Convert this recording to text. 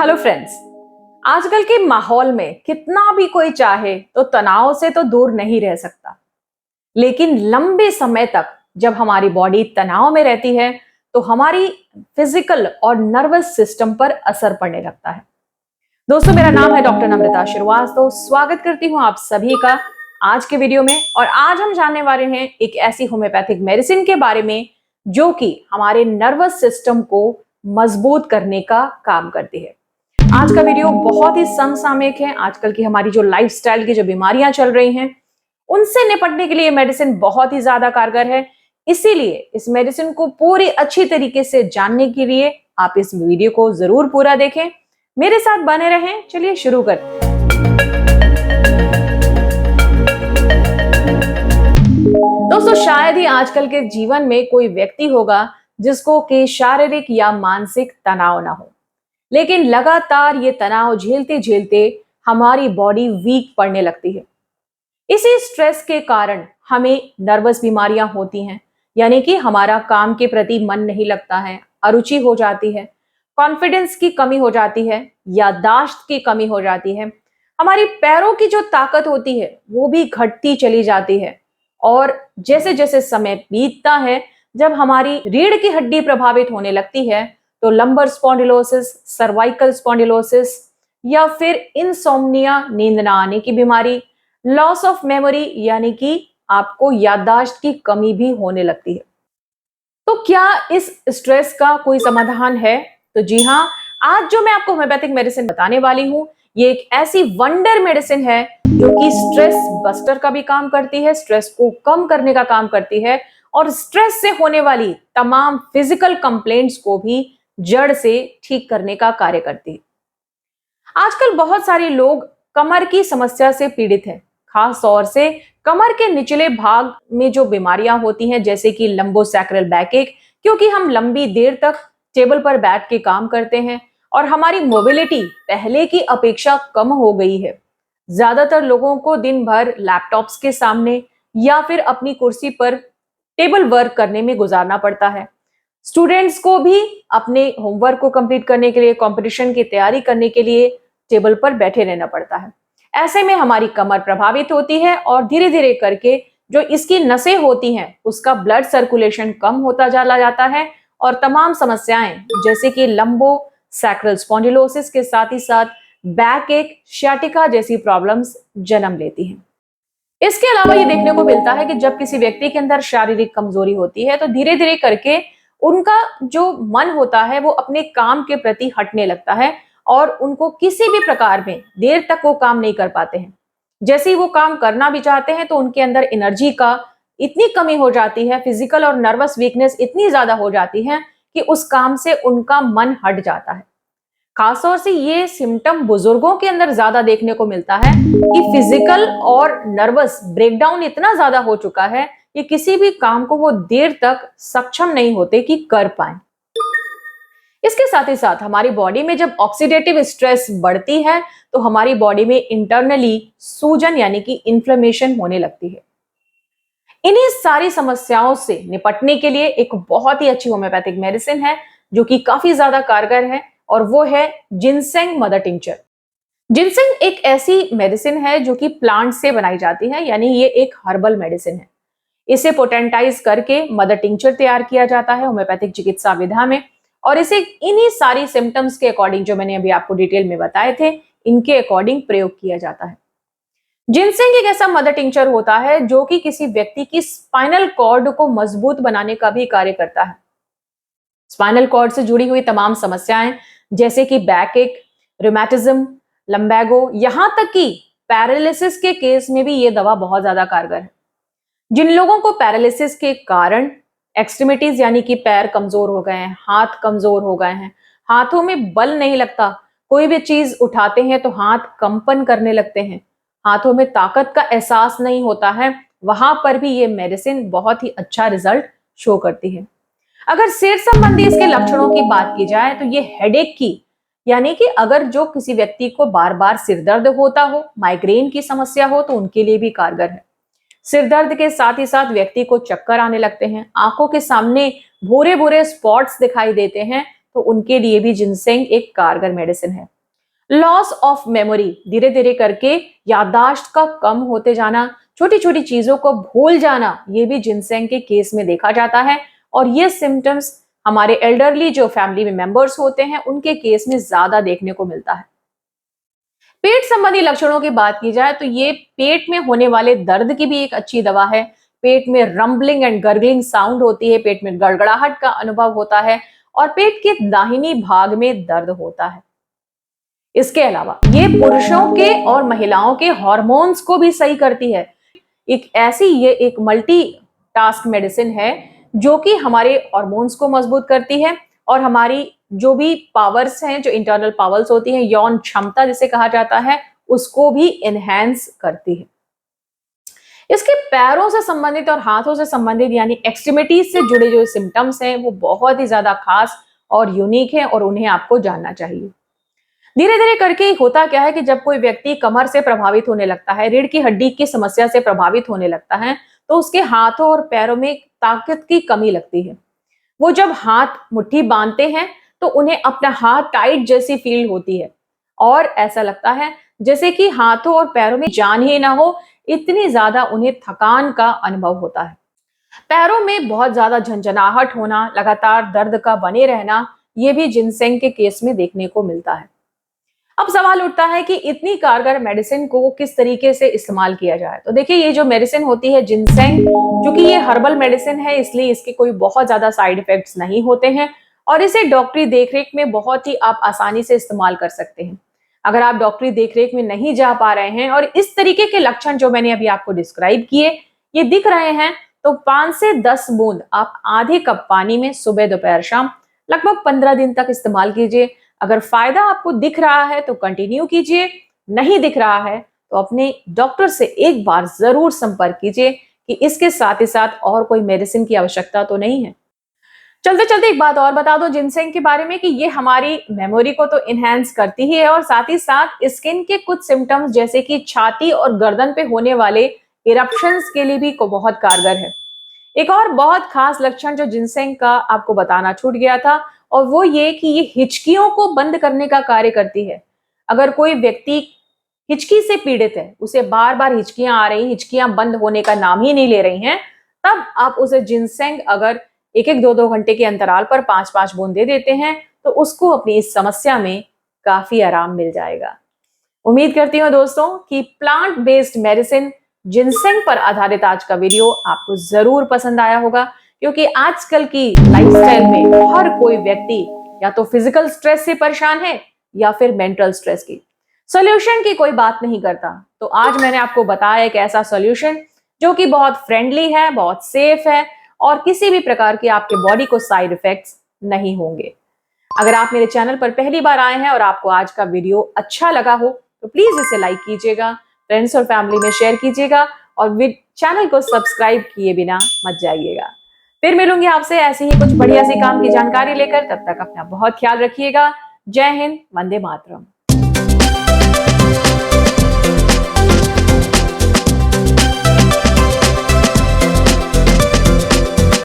Hello friends. आजकल के माहौल में कितना भी कोई चाहे तो तनाव से तो दूर नहीं रह सकता, लेकिन लंबे समय तक जब हमारी बॉडी तनाव में रहती है तो हमारी फिजिकल और नर्वस सिस्टम पर असर पड़ने लगता है। दोस्तों, मेरा नाम है डॉक्टर नम्रता श्रीवास्तव। स्वागत करती हूं आप सभी का आज के वीडियो में। और आज हम जानने वाले हैं एक ऐसी होम्योपैथिक मेडिसिन के बारे में जो कि हमारे नर्वस सिस्टम को मजबूत करने का काम करती है। आज का वीडियो बहुत ही समसामयिक है। आजकल की हमारी जो लाइफस्टाइल की जो बीमारियां चल रही हैं उनसे निपटने के लिए मेडिसिन बहुत ही ज्यादा कारगर है। इसीलिए इस मेडिसिन को पूरी अच्छी तरीके से जानने के लिए आप इस वीडियो को जरूर पूरा देखें, मेरे साथ बने रहें। चलिए शुरू करते हैं। दोस्तों, शायद ही आजकल के जीवन में कोई व्यक्ति होगा जिसको कि शारीरिक या मानसिक तनाव ना हो, लेकिन लगातार ये तनाव झेलते झेलते हमारी बॉडी वीक पड़ने लगती है। इसी स्ट्रेस के कारण हमें नर्वस बीमारियां होती हैं, यानी कि हमारा काम के प्रति मन नहीं लगता है, अरुचि हो जाती है, कॉन्फिडेंस की कमी हो जाती है, याददाश्त की कमी हो जाती है, हमारी पैरों की जो ताकत होती है वो भी घटती चली जाती है। और जैसे जैसे समय बीतता है, जब हमारी रीढ़ की हड्डी प्रभावित होने लगती है तो लंबर स्पॉन्डिलोसिस, सर्वाइकल स्पॉन्डिलोसिस या फिर इंसोम्निया, नींद ना आने की बीमारी, लॉस ऑफ मेमोरी यानी कि आपको याददाश्त की कमी भी होने लगती है। तो क्या इस स्ट्रेस का कोई समाधान है? तो जी हाँ, आज जो मैं आपको होम्योपैथिक मेडिसिन बताने वाली हूं, ये एक ऐसी वंडर मेडिसिन है जो कि स्ट्रेस बस्टर का भी काम करती है, स्ट्रेस को कम करने का काम करती है और स्ट्रेस से होने वाली तमाम फिजिकल कंप्लेंट्स को भी जड़ से ठीक करने का कार्य करती है। आजकल बहुत सारे लोग कमर की समस्या से पीड़ित हैं, खास तौर से कमर के निचले भाग में जो बीमारियां होती हैं, जैसे कि लंबोसैक्रल बैकएक, क्योंकि हम लंबी देर तक टेबल पर बैठ के काम करते हैं और हमारी मोबिलिटी पहले की अपेक्षा कम हो गई है। ज्यादातर लोगों को दिन भर लैपटॉप्स के सामने या फिर अपनी कुर्सी पर टेबल वर्क करने में गुजारना पड़ता है। स्टूडेंट्स को भी अपने होमवर्क को कंप्लीट करने के लिए, कंपटीशन की तैयारी करने के लिए टेबल पर बैठे रहना पड़ता है। ऐसे में हमारी कमर प्रभावित होती है और धीरे धीरे करके जो इसकी नसें होती हैं उसका ब्लड सर्कुलेशन कम होता चला जाता है और तमाम समस्याएं जैसे कि लंबो सैक्रल स्पॉन्डिलोसिस के साथ ही साथ बैक एक, शियाटिका जैसी प्रॉब्लम्स जन्म लेती हैं। इसके अलावा ये देखने को मिलता है कि जब किसी व्यक्ति के अंदर शारीरिक कमजोरी होती है तो धीरे धीरे करके उनका जो मन होता है वो अपने काम के प्रति हटने लगता है और उनको किसी भी प्रकार में देर तक वो काम नहीं कर पाते हैं। जैसे ही वो काम करना भी चाहते हैं तो उनके अंदर एनर्जी का इतनी कमी हो जाती है, फिजिकल और नर्वस वीकनेस इतनी ज्यादा हो जाती है कि उस काम से उनका मन हट जाता है। खासतौर से ये सिम्टम बुजुर्गों के अंदर ज्यादा देखने को मिलता है कि फिजिकल और नर्वस ब्रेकडाउन इतना ज्यादा हो चुका है कि किसी भी काम को वो देर तक सक्षम नहीं होते कि कर पाए। इसके साथ ही साथ हमारी बॉडी में जब ऑक्सीडेटिव स्ट्रेस बढ़ती है तो हमारी बॉडी में इंटरनली सूजन यानी कि इन्फ्लेमेशन होने लगती है। इन्हीं सारी समस्याओं से निपटने के लिए एक बहुत ही अच्छी होम्योपैथिक मेडिसिन है जो कि काफी ज्यादा कारगर है और वो है जिनसेंग मदर टिंचर। जिनसेंग एक ऐसी मेडिसिन है जो कि प्लांट से बनाई जाती है, यानी ये एक हर्बल मेडिसिन है। इसे पोटेंटाइज करके मदर टिंचर तैयार किया जाता है होम्योपैथिक चिकित्सा विधा में और इसे इन्हीं सारी सिम्टम्स के अकॉर्डिंग जो मैंने अभी आपको डिटेल में बताए थे, इनके अकॉर्डिंग प्रयोग किया जाता है। जिनसेंग एक ऐसा मदर टिंचर होता है जो कि किसी व्यक्ति की स्पाइनल कॉर्ड को मजबूत बनाने का भी कार्य करता है। स्पाइनल कॉर्ड से जुड़ी हुई तमाम समस्याएं जैसे कि बैक एक, रूमेटिज्म, लंबैगो, यहां तक कि पैरालिसिस के केस में भी ये दवा बहुत ज्यादा कारगर है। जिन लोगों को पैरालिसिस के कारण एक्सट्रीमिटीज यानी कि पैर कमजोर हो गए हैं, हाथ कमजोर हो गए हैं, हाथों में बल नहीं लगता, कोई भी चीज उठाते हैं तो हाथ कंपन करने लगते हैं, हाथों में ताकत का एहसास नहीं होता है, वहां पर भी ये मेडिसिन बहुत ही अच्छा रिजल्ट शो करती है। अगर सिर संबंधी इसके लक्षणों की बात की जाए तो ये हेडेक की, यानी कि अगर जो किसी व्यक्ति को बार बार सिर दर्द होता हो, माइग्रेन की समस्या हो, तो उनके लिए भी कारगर है। सिर दर्द के साथ ही साथ व्यक्ति को चक्कर आने लगते हैं, आंखों के सामने भूरे भूरे स्पॉट्स दिखाई देते हैं, तो उनके लिए भी जिनसेंग एक कारगर मेडिसिन है। लॉस ऑफ मेमोरी, धीरे धीरे करके याददाश्त का कम होते जाना, छोटी छोटी चीजों को भूल जाना, ये भी जिनसेंग के केस में देखा जाता है। और ये सिम्टम्स हमारे एल्डरली जो फैमिली में मेंबर्स होते हैं उनके केस में ज्यादा देखने को मिलता है। पेट संबंधी लक्षणों की बात की जाए तो ये पेट में होने वाले दर्द की भी एक अच्छी दवा है। पेट में रंबलिंग एंड गर्गलिंग साउंड होती है, पेट में गड़गड़ाहट का अनुभव होता है और पेट के दाहिनी भाग में दर्द होता है। इसके अलावा ये पुरुषों के और महिलाओं के हार्मोन्स को भी सही करती है। ये एक मल्टी टास्क मेडिसिन है जो कि हमारे हार्मोन्स को मजबूत करती है और हमारी जो भी पावर्स हैं, जो इंटरनल पावर्स होती हैं, यौन क्षमता जिसे कहा जाता है, उसको भी एनहेंस करती है। इसके पैरों से संबंधित और हाथों से संबंधित यानी एक्सट्रीमिटीज से जुड़े जो सिम्टम्स हैं वो बहुत ही ज्यादा खास और यूनिक है और उन्हें आपको जानना चाहिए। धीरे धीरे करके होता क्या है कि जब कोई व्यक्ति कमर से प्रभावित होने लगता है, रीढ़ की हड्डी की समस्या से प्रभावित होने लगता है, तो उसके हाथों और पैरों में ताकत की कमी लगती है। वो जब हाथ मुट्ठी बांधते हैं तो उन्हें अपना हाथ टाइट जैसी फील होती है और ऐसा लगता है जैसे कि हाथों और पैरों में जान ही ना हो, इतनी ज्यादा उन्हें थकान का अनुभव होता है। पैरों में बहुत ज्यादा झंझनाहट होना, लगातार दर्द का बने रहना, ये भी जिनसेंग के केस में देखने को मिलता है। अब सवाल उठता है कि इतनी कारगर मेडिसिन को किस तरीके से इस्तेमाल किया जाए। तो देखिए, ये जो मेडिसिन होती है जिनसेंग, क्योंकि ये हर्बल मेडिसिन है इसलिए इसके कोई बहुत ज्यादा साइड इफेक्ट्स नहीं होते हैं और इसे डॉक्टरी देखरेख में बहुत ही आप आसानी से इस्तेमाल कर सकते हैं। अगर आप डॉक्टरी देखरेख में नहीं जा पा रहे हैं और इस तरीके के लक्षण जो मैंने अभी आपको डिस्क्राइब किए ये दिख रहे हैं, तो 5 से 10 बूंद आप आधे कप पानी में सुबह दोपहर शाम लगभग 15 दिन तक इस्तेमाल कीजिए। अगर फायदा आपको दिख रहा है तो कंटिन्यू कीजिए, नहीं दिख रहा है तो अपने डॉक्टर से एक बार जरूर संपर्क कीजिए कि इसके साथ ही साथ और कोई मेडिसिन की आवश्यकता तो नहीं है। चलते चलते एक बात और बता दो जिनसेंग के बारे में कि ये हमारी मेमोरी को तो इनहेंस करती ही है और साथ ही साथ स्किन के कुछ सिम्टम्स जैसे कि छाती और गर्दन पे होने वाले इरप्शंस के लिए भी को बहुत कारगर है। एक और बहुत खास लक्षण जो जिनसेंग का आपको बताना छूट गया था और वो ये कि ये हिचकियों को बंद करने का कार्य करती है। अगर कोई व्यक्ति हिचकी से पीड़ित है, उसे बार बार हिचकियां आ रही, हिचकियां बंद होने का नाम ही नहीं ले रही हैं, तब आप उसे जिनसेंग अगर एक एक दो दो घंटे के अंतराल पर 5-5 बूंद दे देते हैं तो उसको अपनी इस समस्या में काफी आराम मिल जाएगा। उम्मीद करती हूँ दोस्तों कि प्लांट बेस्ड मेडिसिन जिनसेंग पर आधारित आज का वीडियो आपको जरूर पसंद आया होगा, क्योंकि आजकल की लाइफस्टाइल में हर कोई व्यक्ति या तो फिजिकल स्ट्रेस से परेशान है या फिर मेंटल स्ट्रेस की। सॉल्यूशन की कोई बात नहीं करता, तो आज मैंने आपको बताया एक ऐसा सॉल्यूशन जो कि बहुत फ्रेंडली है, बहुत सेफ है और किसी भी प्रकार के आपके बॉडी को साइड इफेक्ट्स नहीं होंगे। अगर आप मेरे चैनल पर पहली बार आए हैं और आपको आज का वीडियो अच्छा लगा हो तो प्लीज इसे लाइक कीजिएगा, फ्रेंड्स और फैमिली में शेयर कीजिएगा और चैनल को सब्सक्राइब किए बिना मत जाइएगा। फिर मिलूंगी आपसे ऐसी ही कुछ बढ़िया सी काम की जानकारी लेकर। तब तक अपना बहुत ख्याल रखिएगा। जय हिंद, वंदे मातरम।